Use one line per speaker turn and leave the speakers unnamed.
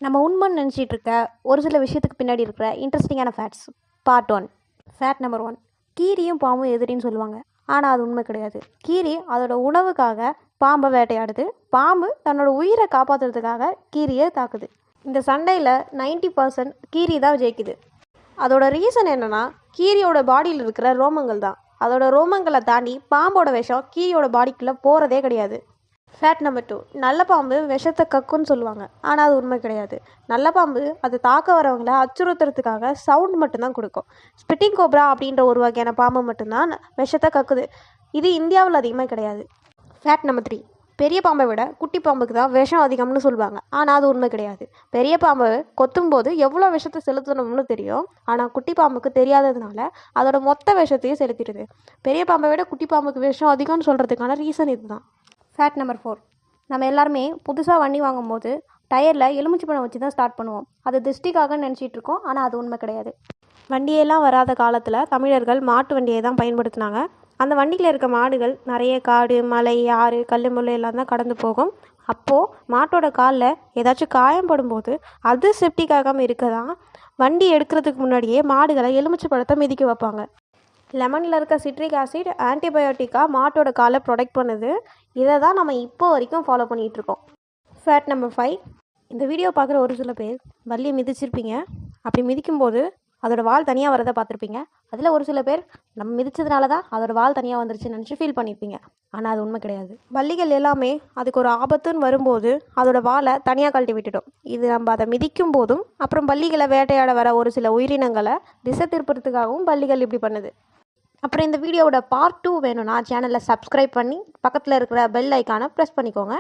நம்ம உண்மைன்னு நினச்சிட்டு இருக்க ஒரு சில விஷயத்துக்கு பின்னாடி இருக்கிற இன்ட்ரெஸ்டிங்கான ஃபேக்ட்ஸ். பார்ட் 1. Fact number 1. கீரியும் பாம்பும் எதிரின்னு சொல்லுவாங்க. ஆனால் அது உண்மை கிடையாது. கீரி அதோட உணவுக்காக பாம்பை வேட்டையாடுது. பாம்பு தன்னோட உயிரை காப்பாற்றுறதுக்காக கீரியை தாக்குது. இந்த சண்டையில் 90% கீரி தான் ஜெயிக்குது. அதோட ரீசன் என்னென்னா, கீரியோட பாடியில் இருக்கிற ரோமங்கள் தான். அதோட ரோமங்களை தாண்டி பாம்போட விஷம் கீரியோட பாடிக்குள்ளே போகிறதே கிடையாது. Fact number 2. நல்ல பாம்பு விஷத்தை கக்குன்னு சொல்லுவாங்க. ஆனால் அது உண்மை கிடையாது. நல்ல பாம்பு அது தாக்க வரவங்களை அச்சுறுத்துறதுக்காக சவுண்ட் மட்டும்தான் கொடுக்கும். ஸ்பிட்டிங் கோப்ரா அப்படின்ற ஒரு வகையான பாம்பு மட்டும்தான் விஷத்தை கக்குது. இது இந்தியாவில் அதிகமாக கிடையாது. Fact number 3. பெரிய பாம்பை விட குட்டி பாம்புக்கு தான் விஷம் அதிகம்னு சொல்லுவாங்க. ஆனால் அது உண்மை கிடையாது. பெரிய பாம்பை கொத்தும் போது எவ்வளோ விஷத்தை செலுத்தணும்னு தெரியும். ஆனால் குட்டி பாம்புக்கு தெரியாததுனால அதோட மொத்த விஷத்தையும் செலுத்திடுது. பெரிய பாம்பை விட குட்டி பாம்புக்கு விஷம் அதிகம்னு சொல்கிறதுக்கான ரீசன் இதுதான். Fact number 4. நம்ம எல்லாருமே புதுசாக வண்டி வாங்கும்போது டயரில் எலுமிச்சைப்பழம் வச்சு தான் ஸ்டார்ட் பண்ணுவோம். அது திருஷ்டிக்காக நினச்சிட்டு இருக்கோம். ஆனால் அது உண்மை கிடையாது. வண்டியெல்லாம் வராத காலத்தில் தமிழர்கள் மாட்டு வண்டியை தான் பயன்படுத்தினாங்க. அந்த வண்டியில் இருக்க மாடுகள் நிறைய காடு, மலை, ஆறு, கல் முள் எல்லாம் தான் கடந்து போகும். அப்போது மாட்டோட காலில் ஏதாச்சும் காயம் படும்போது அது செப்டிக் ஆகாமல் இருக்க தான் வண்டி எடுக்கிறதுக்கு முன்னாடியே மாடுகளை எலுமிச்சைப்பழத்தை மிதிக்க வைப்பாங்க. லெமனில் இருக்க சிட்ரிக் ஆசிட் ஆன்டிபயோட்டிக்காக மாட்டோட காலை ப்ரொடெக்ட் பண்ணுது. இதை தான் நம்ம இப்போ வரைக்கும் ஃபாலோ பண்ணிகிட்ருக்கோம். Fact number 5. இந்த வீடியோ பார்க்குற ஒரு சில பேர் வள்ளியை மிதிச்சிருப்பீங்க. அப்படி மிதிக்கும்போது அதோட வால் தனியாக வரதை பார்த்துருப்பீங்க. அதில் ஒரு சில பேர் நம்ம மிதிச்சதுனால தான் அதோட வால் தனியாக வந்துருச்சுன்னு நினச்சி ஃபீல் பண்ணியிருப்பீங்க. ஆனால் அது உண்மை கிடையாது. வள்ளிகள் எல்லாமே அதுக்கு ஒரு ஆபத்துன்னு வரும்போது அதோட வாலை தனியாக கழட்டி விட்டுட்டோம். இது நம்ம அதை மிதிக்கும் போதும் அப்புறம் பல்லிகளை வேட்டையாட வர ஒரு சில உயிரினங்களை திசை திருப்புறதுக்காகவும் பல்லிகள் இப்படி பண்ணுது. அப்புறம் இந்த வீடியோவோட பார்ட் 2 வேணும்னா சேனலை சப்ஸ்கிரைப் பண்ணி பக்கத்தில் இருக்கிற பெல் ஐக்கானை ப்ரெஸ் பண்ணிக்கோங்க.